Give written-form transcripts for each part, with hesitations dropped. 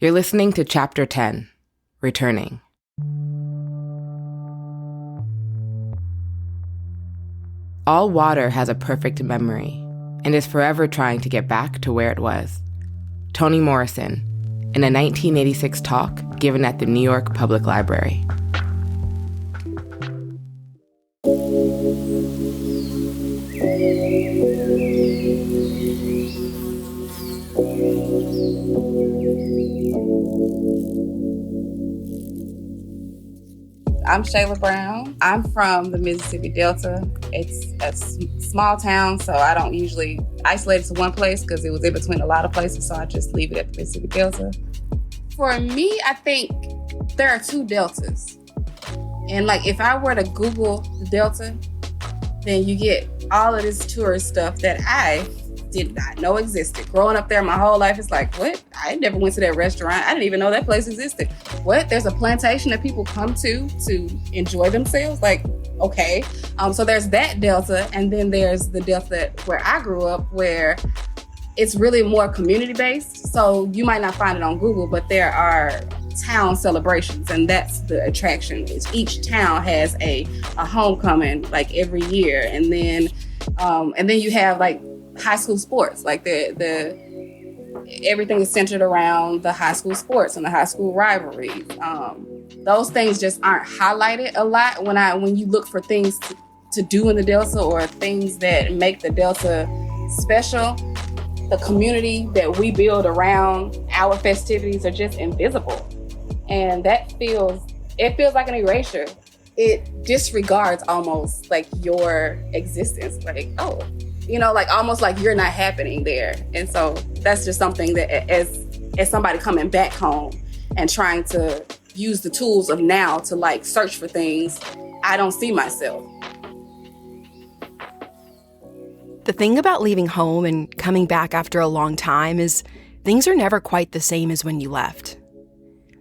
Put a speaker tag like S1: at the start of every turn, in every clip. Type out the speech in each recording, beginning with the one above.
S1: You're listening to Chapter 10, Returning. All water has a perfect memory and is forever trying to get back to where it was. Toni Morrison, in a 1986 talk given at the New York Public Library.
S2: I'm Shayla Brown. I'm from the Mississippi Delta. It's a small town, so I don't usually isolate it to one place because it was in between a lot of places, so I just leave it at the Mississippi Delta. For me, I think there are two deltas. And if I were to Google the Delta, then you get all of this tourist stuff that I did not know existed. Growing up there my whole life, it's like, what? I never went to that restaurant. I didn't even know that place existed. What? There's a plantation that people come to enjoy themselves? Okay. So there's that Delta, and then there's the Delta where I grew up, where it's really more community-based. So you might not find it on Google, but there are town celebrations, and that's the attraction. Each town has a homecoming every year, and then you have high school sports. Everything is centered around the high school sports and the high school rivalries. Those things just aren't highlighted a lot when you look for things to do in the Delta or things that make the Delta special. The community that we build around our festivities are just invisible. And that feels like an erasure. It disregards almost your existence. Almost like you're not happening there. And so that's just something that as somebody coming back home and trying to use the tools of now to search for things, I don't see myself.
S3: The thing about leaving home and coming back after a long time is things are never quite the same as when you left.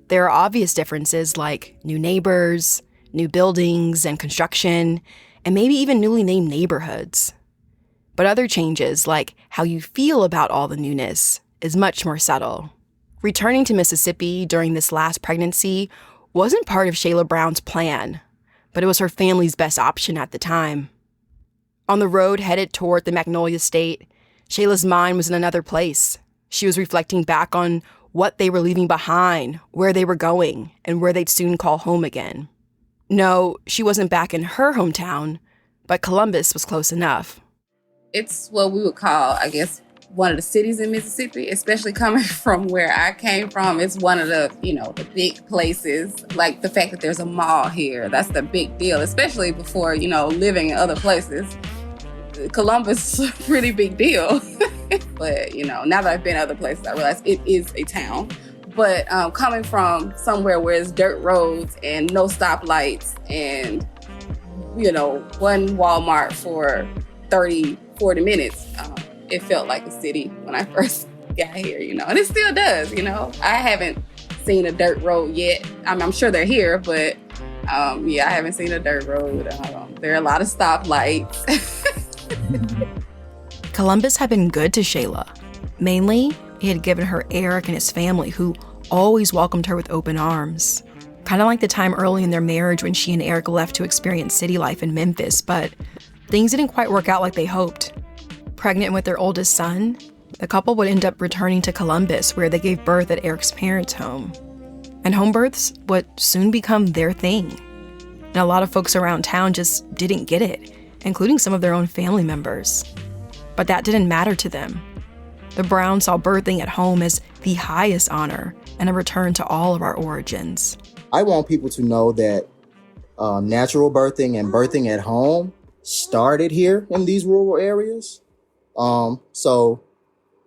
S3: There are obvious differences like new neighbors, new buildings and construction, and maybe even newly named neighborhoods. But other changes, like how you feel about all the newness, is much more subtle. Returning to Mississippi during this last pregnancy wasn't part of Shayla Brown's plan, but it was her family's best option at the time. On the road headed toward the Magnolia State, Shayla's mind was in another place. She was reflecting back on what they were leaving behind, where they were going, and where they'd soon call home again. No, she wasn't back in her hometown, but Columbus was close enough.
S2: It's what we would call, I guess, one of the cities in Mississippi, especially coming from where I came from. It's one of the, the big places. Like the fact that there's a mall here, that's the big deal, especially before, living in other places. Columbus is a pretty big deal. But, now that I've been other places, I realize it is a town. But coming from somewhere where it's dirt roads and no stoplights and, one Walmart for 30, 40 minutes, it felt like a city when I first got here, and it still does, I haven't seen a dirt road yet. I'm sure they're here, but I haven't seen a dirt road. There are a lot of stoplights.
S3: Columbus had been good to Shayla. Mainly, it had given her Erick and his family, who always welcomed her with open arms. Kind of like the time early in their marriage when she and Erick left to experience city life in Memphis, but things didn't quite work out like they hoped. Pregnant with their oldest son, the couple would end up returning to Columbus, where they gave birth at Erick's parents' home. And home births would soon become their thing. And a lot of folks around town just didn't get it, including some of their own family members. But that didn't matter to them. The Browns saw birthing at home as the highest honor and a return to all of our origins.
S4: I want people to know that natural birthing and birthing at home started here in these rural areas. So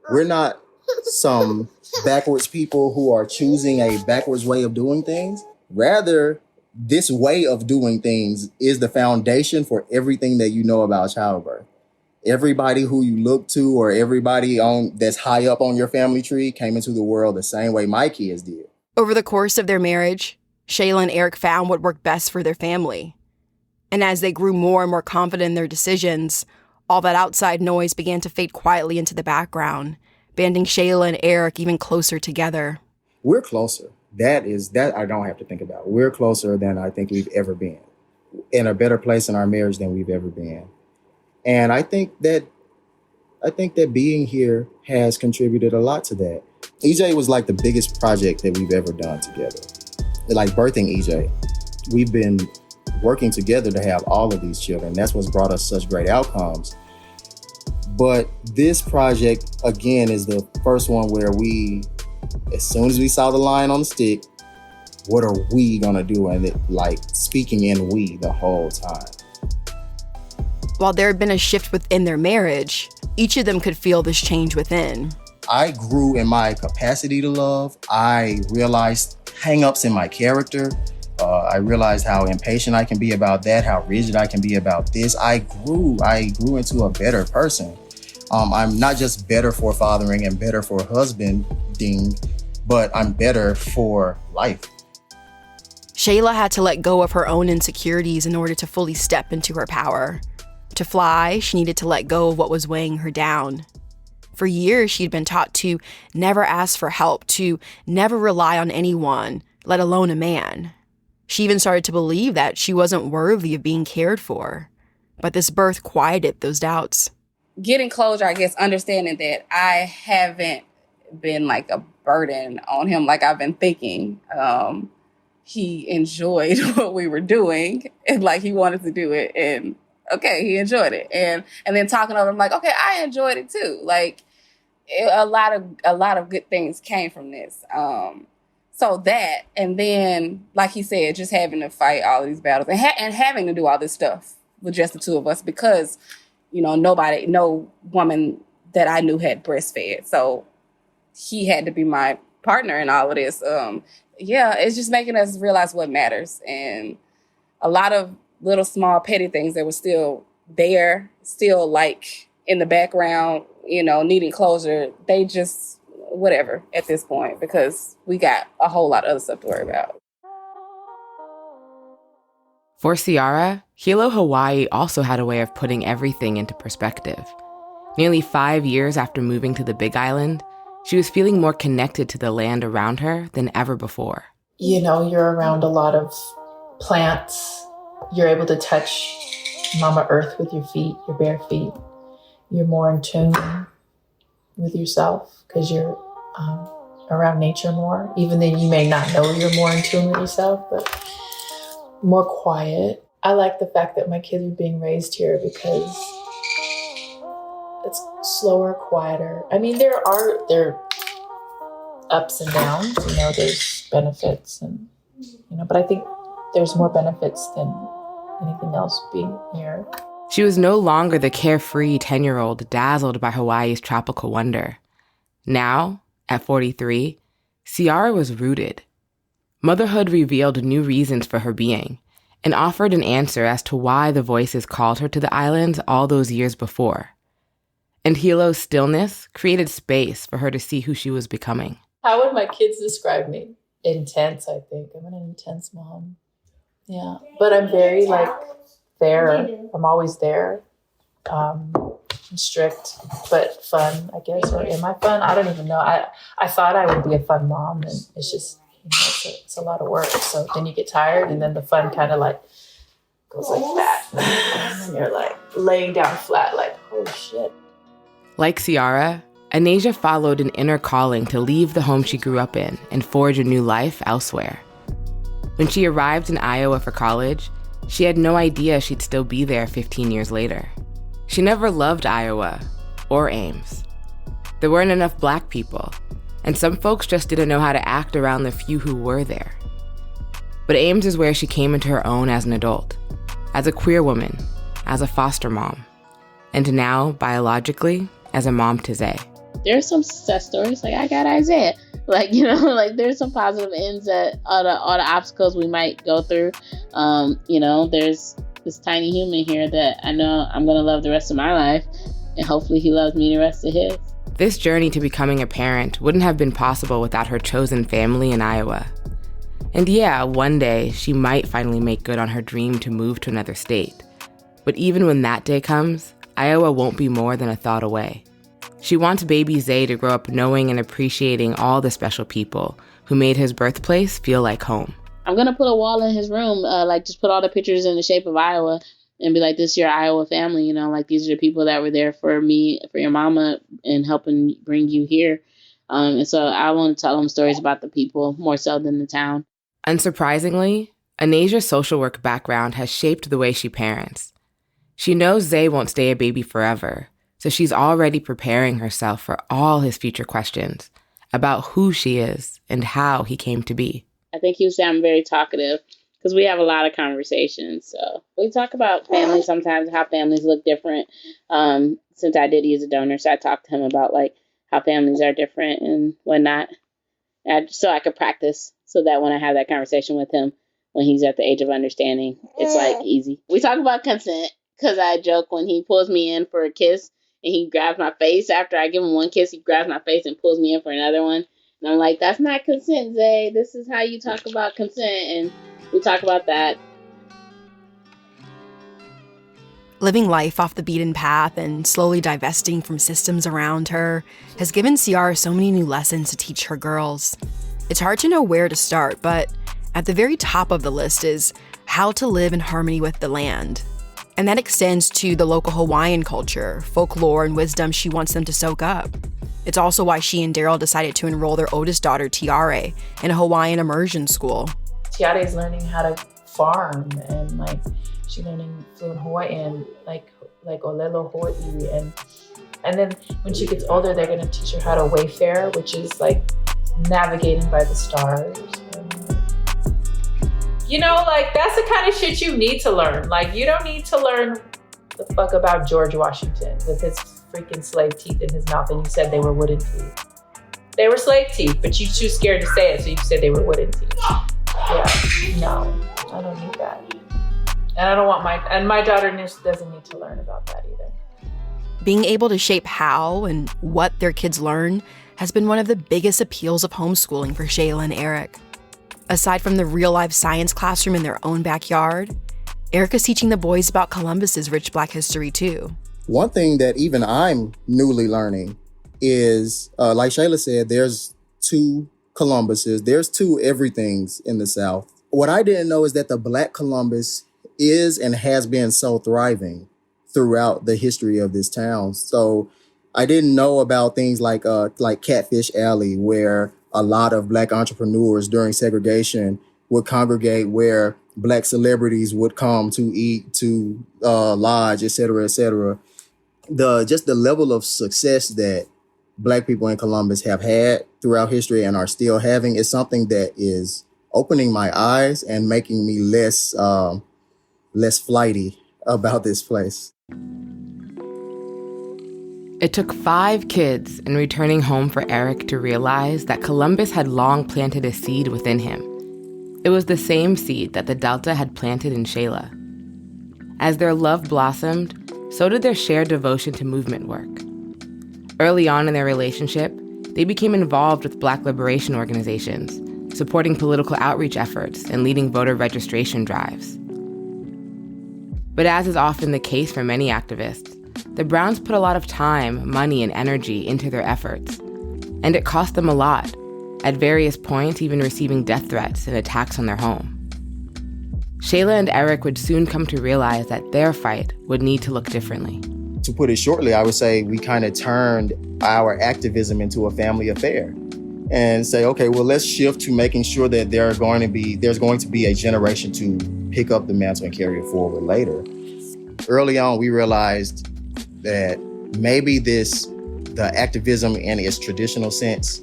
S4: we're not some backwards people who are choosing a backwards way of doing things. Rather, this way of doing things is the foundation for everything that you know about childbirth. Everybody who you look to or everybody that's high up on your family tree came into the world the same way my kids did.
S3: Over the course of their marriage, Shayla and Erick found what worked best for their family. And as they grew more and more confident in their decisions, all that outside noise began to fade quietly into the background, banding Shayla and Erick even closer together.
S4: we're closer. That I don't have to think about. We're closer than I think we've ever been, in a better place in our marriage than we've ever been. And I think that being here has contributed a lot to that. EJ was like the biggest project that we've ever done together. Like birthing EJ. We've been working together to have all of these children. That's what's brought us such great outcomes. But this project, again, is the first one where we, as soon as we saw the line on the stick, what are we gonna do? And it, like, speaking in we the whole time.
S3: While there had been a shift within their marriage, each of them could feel this change within.
S4: I grew in my capacity to love. I realized hang-ups in my character. I realized how impatient I can be about that, how rigid I can be about this. I grew into a better person. I'm not just better for fathering and better for husbanding, but I'm better for life.
S3: Shayla had to let go of her own insecurities in order to fully step into her power. To fly, she needed to let go of what was weighing her down. For years, she'd been taught to never ask for help, to never rely on anyone, let alone a man. She even started to believe that she wasn't worthy of being cared for. But this birth quieted those doubts.
S2: Getting closure, I guess, understanding that I haven't been like a burden on him like I've been thinking. He enjoyed what we were doing and like he wanted to do it, and okay, he enjoyed it. And then talking over, I'm like, okay, I enjoyed it too. Like a lot of good things came from this. So that, and then like he said, just having to fight all of these battles and having to do all this stuff with just the two of us because, you know, no woman that I knew had breastfed. So he had to be my partner in all of this. It's just making us realize what matters. And a lot of little small petty things that were still there, still like in the background, you know, needing closure, they just whatever at this point because we got a whole lot of other stuff to worry about.
S1: For Ciara, Hilo Hawaii also had a way of putting everything into perspective. Nearly 5 years after moving to the Big Island, she was feeling more connected to the land around her than ever before.
S5: You know, you're around a lot of plants. You're able to touch Mama Earth with your feet, your bare feet. You're more in tune with yourself because you're around nature more. Even though you may not know you're more in tune with yourself, but more quiet. I like the fact that my kids are being raised here because it's slower, quieter. I mean, there are ups and downs, you know, there's benefits and, you know, but I think there's more benefits than anything else being here.
S1: She was no longer the carefree 10-year-old dazzled by Hawaii's tropical wonder. Now, at 43, Ciara was rooted. Motherhood revealed new reasons for her being and offered an answer as to why the voices called her to the islands all those years before. And Hilo's stillness created space for her to see who she was becoming.
S5: How would my kids describe me? Intense, I think. I'm an intense mom. Yeah. But I'm very, there. I'm always there. I'm strict, but fun, I guess. Or am I fun? I don't even know. I thought I would be a fun mom, and it's just, you know, it's a lot of work. So then you get tired, and then the fun kind of goes like that. And then you're laying down flat, oh shit.
S1: Like Ciara, Anasia followed an inner calling to leave the home she grew up in and forge a new life elsewhere. When she arrived in Iowa for college, she had no idea she'd still be there 15 years later. She never loved Iowa or Ames. There weren't enough Black people, and some folks just didn't know how to act around the few who were there. But Ames is where she came into her own as an adult, as a queer woman, as a foster mom, and now, biologically, as a mom to Zay.
S6: There's some success stories, I got Isaiah. There's some positive ends at all the obstacles we might go through. There's this tiny human here that I know I'm going to love the rest of my life, and hopefully he loves me the rest of his.
S1: This journey to becoming a parent wouldn't have been possible without her chosen family in Iowa. And yeah, one day she might finally make good on her dream to move to another state. But even when that day comes, Iowa won't be more than a thought away. She wants baby Zay to grow up knowing and appreciating all the special people who made his birthplace feel like home.
S6: I'm going to put a wall in his room, just put all the pictures in the shape of Iowa and be like, this is your Iowa family, like these are the people that were there for me, for your mama, and helping bring you here. And so I want to tell them stories about the people more so than the town.
S1: Unsurprisingly, Anasia's social work background has shaped the way she parents. She knows Zay won't stay a baby forever, so she's already preparing herself for all his future questions about who she is and how he came to be.
S6: I think he would say I'm very talkative because we have a lot of conversations. So we talk about family sometimes, how families look different. Since I did use a donor, so I talked to him about how families are different and whatnot. So I could practice so that when I have that conversation with him, when he's at the age of understanding, it's easy. We talk about consent because I joke when he pulls me in for a kiss and he grabs my face. After I give him one kiss, he grabs my face and pulls me in for another one. And I'm like, that's not consent, Zay. This is how you talk about consent. And we talk about that.
S3: Living life off the beaten path and slowly divesting from systems around her has given Ciara so many new lessons to teach her girls. It's hard to know where to start, but at the very top of the list is how to live in harmony with the land. And that extends to the local Hawaiian culture, folklore, and wisdom she wants them to soak up. It's also why she and Daryl decided to enroll their oldest daughter, Ciara, in a Hawaiian immersion school.
S5: Ciara is learning how to farm, and she's learning fluent Hawaiian, like Olelo Hawaii, and then when she gets older, they're gonna teach her how to wayfare, which is navigating by the stars. That's the kind of shit you need to learn. You don't need to learn the fuck about George Washington with his freaking slave teeth in his mouth, and you said they were wooden teeth. They were slave teeth, but you're too scared to say it, so you said they were wooden teeth. Yeah, no, I don't need that. And I don't want my daughter doesn't need to learn about that either.
S3: Being able to shape how and what their kids learn has been one of the biggest appeals of homeschooling for Shayla and Erick. Aside from the real-life science classroom in their own backyard, Erick is teaching the boys about Columbus's rich Black history too.
S4: One thing that even I'm newly learning is, like Shayla said, there's 2 Columbuses, there's 2 everythings in the South. What I didn't know is that the Black Columbus is and has been so thriving throughout the history of this town. So I didn't know about things like Catfish Alley, where a lot of Black entrepreneurs during segregation would congregate, where Black celebrities would come to eat, to lodge, et cetera, et cetera. The level of success that Black people in Columbus have had throughout history and are still having is something that is opening my eyes and making me less flighty about this place.
S1: It took 5 kids and returning home for Erick to realize that Columbus had long planted a seed within him. It was the same seed that the Delta had planted in Shayla. As their love blossomed, so did their shared devotion to movement work. Early on in their relationship, they became involved with Black liberation organizations, supporting political outreach efforts and leading voter registration drives. But as is often the case for many activists, the Browns put a lot of time, money, and energy into their efforts. And it cost them a lot, at various points even receiving death threats and attacks on their home. Shayla and Erick would soon come to realize that their fight would need to look differently.
S4: To put it shortly, I would say we kind of turned our activism into a family affair and say, okay, well, let's shift to making sure that there's going to be a generation to pick up the mantle and carry it forward later. Early on, we realized that maybe the activism in its traditional sense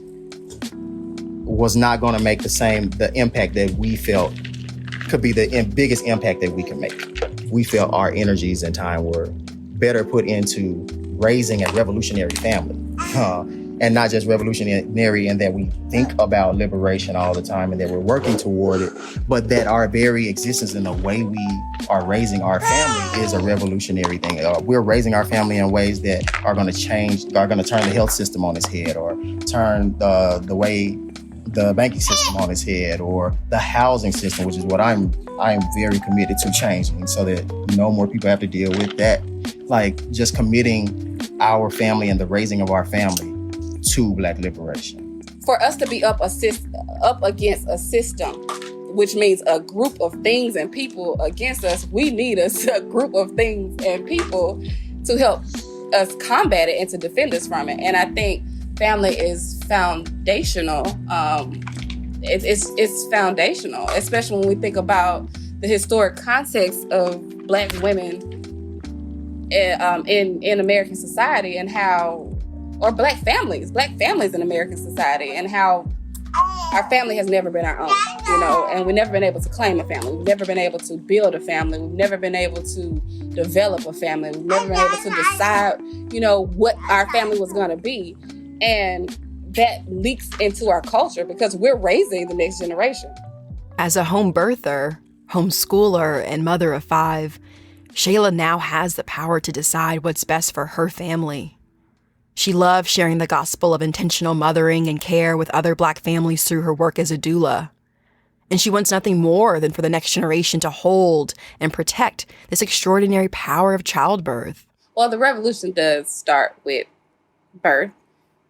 S4: was not going to make the impact that we felt could be the biggest impact that we can make. We felt our energies and time were better put into raising a revolutionary family. And not just revolutionary in that we think about liberation all the time and that we're working toward it, but that our very existence and the way we are raising our family is a revolutionary thing. We're raising our family in ways that are going to turn the health system on its head, or turn the way the banking system on its head, or the housing system, which is what I am very committed to changing, so that no more people have to deal with that. Like just committing our family and the raising of our family to Black liberation.
S2: for us to be up against a system, which means a group of things and people against us, we need a group of things and people to help us combat it and to defend us from it. And I think family is foundational. It's foundational, especially when we think about the historic context of Black women in American society, and how, or Black families in American society, and how our family has never been our own, and we've never been able to claim a family. We've never been able to build a family. We've never been able to develop a family. We've never been able to decide, what our family was going to be. And that leaks into our culture because we're raising the next generation.
S3: As a home birther, homeschooler, and mother of 5, Shayla now has the power to decide what's best for her family. She loves sharing the gospel of intentional mothering and care with other Black families through her work as a doula. And she wants nothing more than for the next generation to hold and protect this extraordinary power of childbirth.
S2: Well, the revolution does start with birth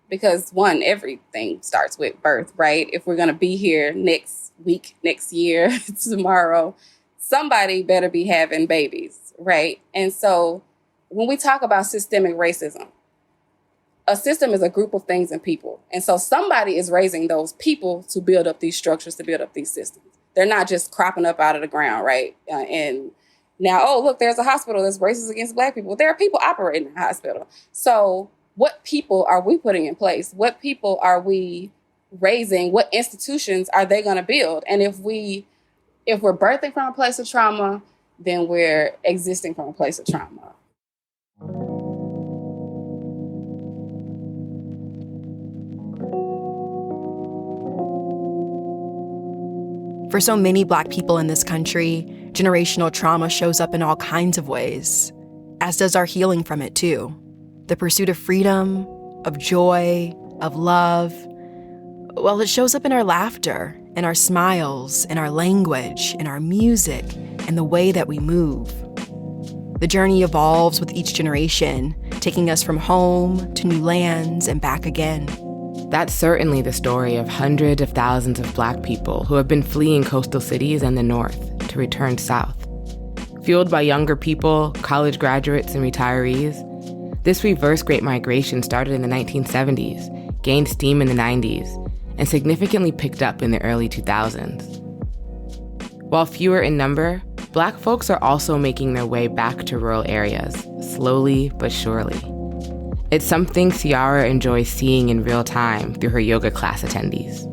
S2: because, one, everything starts with birth, right? If we're going to be here next week, next year, tomorrow, somebody better be having babies, right? And so when we talk about systemic racism, a system is a group of things and people. And so somebody is raising those people to build up these structures, to build up these systems. They're not just cropping up out of the ground, right? And now, oh, look, there's a hospital that's racist against Black people. There are people operating in the hospital. So what people are we putting in place? What people are we raising? What institutions are they going to build? And if we're birthing from a place of trauma, then we're existing from a place of trauma.
S3: For so many Black people in this country, generational trauma shows up in all kinds of ways, as does our healing from it too. The pursuit of freedom, of joy, of love. Well, it shows up in our laughter, in our smiles, in our language, in our music, and the way that we move. The journey evolves with each generation, taking us from home to new lands and back again.
S1: That's certainly the story of hundreds of thousands of Black people who have been fleeing coastal cities and the North to return south. Fueled by younger people, college graduates, and retirees, this reverse Great Migration started in the 1970s, gained steam in the 90s, and significantly picked up in the early 2000s. While fewer in number, Black folks are also making their way back to rural areas, slowly but surely. It's something Ciara enjoys seeing in real time through her yoga class attendees.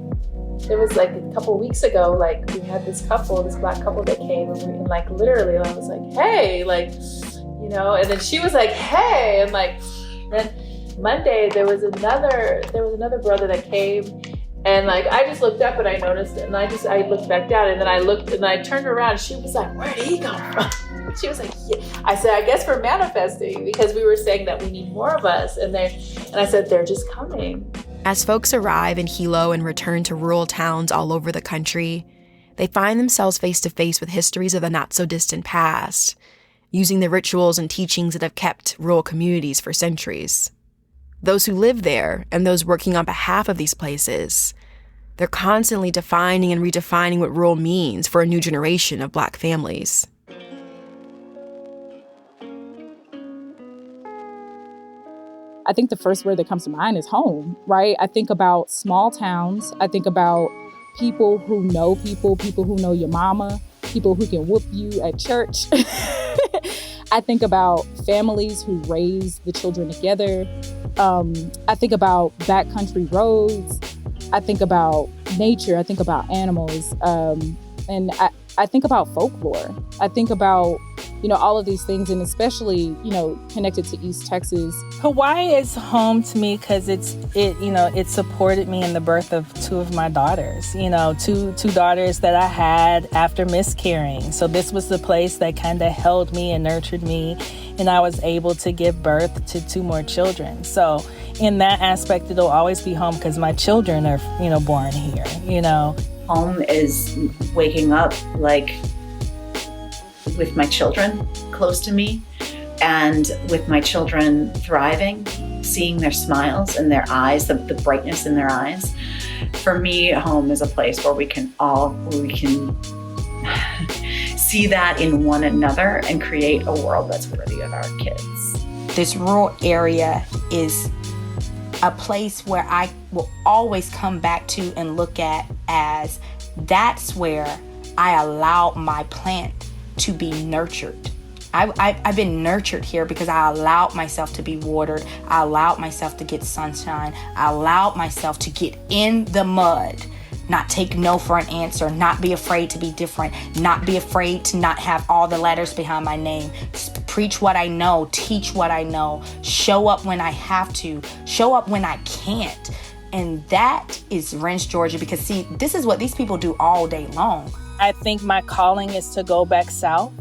S5: It was like a couple weeks ago, we had this Black couple that came, and literally I was like, hey, and then she was like, hey, and then Monday there was another brother that came, and I just looked up and I noticed it, and I looked back down, and then I looked and I turned around and she was like, where'd he come from? She was like, yeah. I said, I guess we're manifesting because we were saying that we need more of us. And I said, they're just coming.
S3: As folks arrive in Hilo and return to rural towns all over the country, they find themselves face to face with histories of the not so distant past, using the rituals and teachings that have kept rural communities for centuries. Those who live there and those working on behalf of these places, they're constantly defining and redefining what rural means for a new generation of Black families.
S7: I think the first word that comes to mind is home, right? I think about small towns. I think about people who know people who know your mama, people who can whoop you at church. I think about families who raise the children together. I think about backcountry roads. I think about nature. I think about animals. And I think about folklore. I think about, all of these things, and especially, connected to East Texas.
S8: Hawaii is home to me because it supported me in the birth of 2 of my daughters, two daughters that I had after miscarrying. So this was the place that kind of held me and nurtured me, and I was able to give birth to 2 more children. So in that aspect, it'll always be home because my children are, born here,
S9: Home is waking up with my children close to me, And with my children thriving, seeing their smiles and their eyes, the brightness in their eyes, for me, home is a place where we can see that in one another and create a world that's worthy of our kids.
S10: This rural area is a place where I will always come back to and look at as that's where I allow my plant to be nurtured. I've been nurtured here because I allowed myself to be watered. I allowed myself to get sunshine. I allowed myself to get in the mud, not take no for an answer, not be afraid to be different, not be afraid to not have all the letters behind my name. Preach what I know, teach what I know, show up when I have to, show up when I can't. And that is Wrench, Georgia, because see, this is what these people do all day long.
S8: I think my calling is to go back south,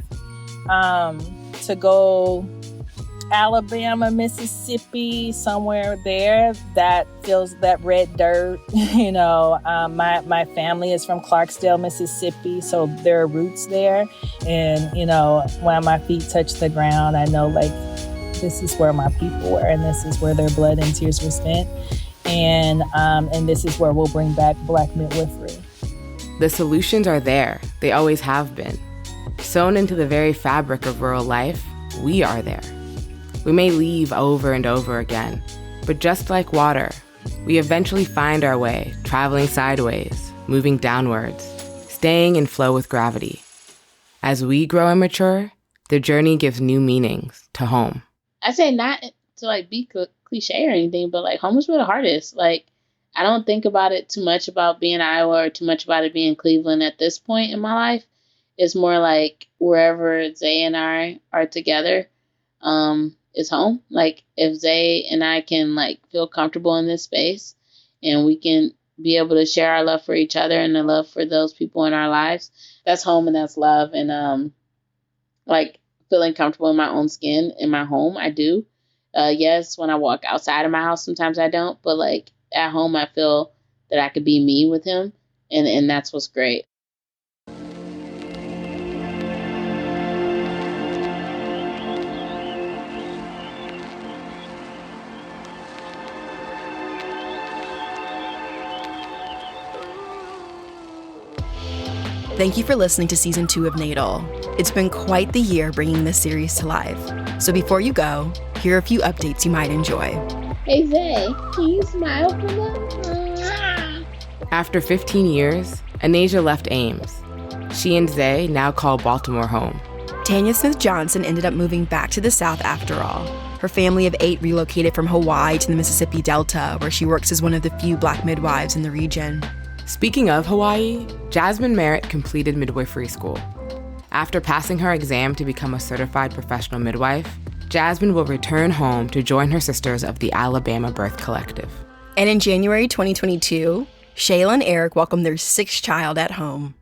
S8: to go Alabama, Mississippi, somewhere there that feels that red dirt. My family is from Clarksdale, Mississippi, so there are roots there. And, when my feet touch the ground, I know this is where my people were, and this is where their blood and tears were spent. And this is where we'll bring back Black midwifery.
S1: The solutions are there. They always have been. Sewn into the very fabric of rural life, we are there. We may leave over and over again, but just like water, we eventually find our way, traveling sideways, moving downwards, staying in flow with gravity. As we grow and mature, the journey gives new meanings to home.
S6: I say not to be cliche or anything, but home is where the heart is. I don't think about it too much about being Iowa or too much about it being Cleveland at this point in my life. It's more wherever Zay and I are together, is home. If Zay and I can feel comfortable in this space and we can be able to share our love for each other and the love for those people in our lives, that's home and that's love. And feeling comfortable in my own skin in my home, I do. Yes, when I walk outside of my house, sometimes I don't, but at home, I feel that I could be me with him. And that's what's great.
S3: Thank you for listening to Season 2 of Natal. It's been quite the year bringing this series to life. So before you go, here are a few updates you might enjoy.
S6: Hey Zay, can you smile for them?
S1: After 15 years, Anasia left Ames. She and Zay now call Baltimore home.
S3: Tanya Smith-Johnson ended up moving back to the South after all. Her family of 8 relocated from Hawaii to the Mississippi Delta, where she works as one of the few Black midwives in the region.
S1: Speaking of Hawaii, Jasmine Merritt completed midwifery school. After passing her exam to become a certified professional midwife, Jasmine will return home to join her sisters of the Alabama Birth Collective.
S3: And in January 2022, Shayla and Erick welcomed their 6th child at home.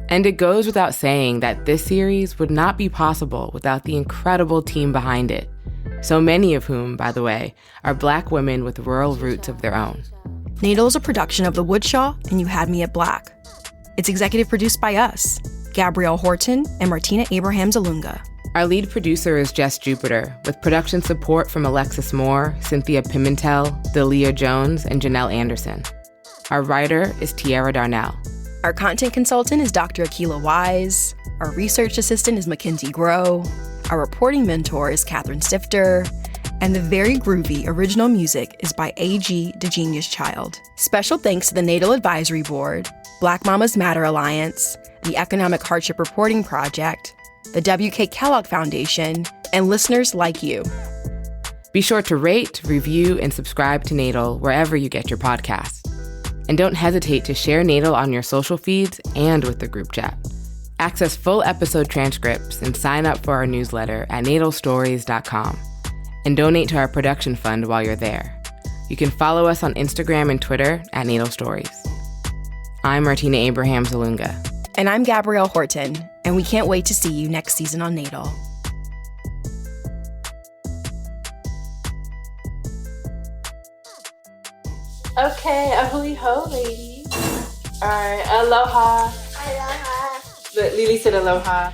S1: And it goes without saying that this series would not be possible without the incredible team behind it. So many of whom, by the way, are Black women with rural roots of their own.
S3: Natal is a production of The Woodshaw and You Had Me at Black. It's executive produced by us, Gabrielle Horton and Martina Abraham-Zalunga.
S1: Our lead producer is Jess Jupiter, with production support from Alexis Moore, Cynthia Pimentel, Delia Jones, and Janelle Anderson. Our writer is Tiara Darnell.
S3: Our content consultant is Dr. Akila Wise. Our research assistant is Mackenzie Groh. Our reporting mentor is Catherine Stifter. And the very groovy original music is by A.G. The Genius Child. Special thanks to the Natal Advisory Board, Black Mamas Matter Alliance, the Economic Hardship Reporting Project, the W.K. Kellogg Foundation, and listeners like you.
S1: Be sure to rate, review, and subscribe to Natal wherever you get your podcasts. And don't hesitate to share Natal on your social feeds and with the group chat. Access full episode transcripts and sign up for our newsletter at natalstories.com. And donate to our production fund while you're there. You can follow us on Instagram and Twitter at Natal Stories. I'm Martina Abraham-Zalunga.
S3: And I'm Gabrielle Horton, and we can't wait to see you next season on Natal.
S5: Okay, ahui ho, ladies. All right, aloha.
S11: Aloha.
S5: Lily said aloha.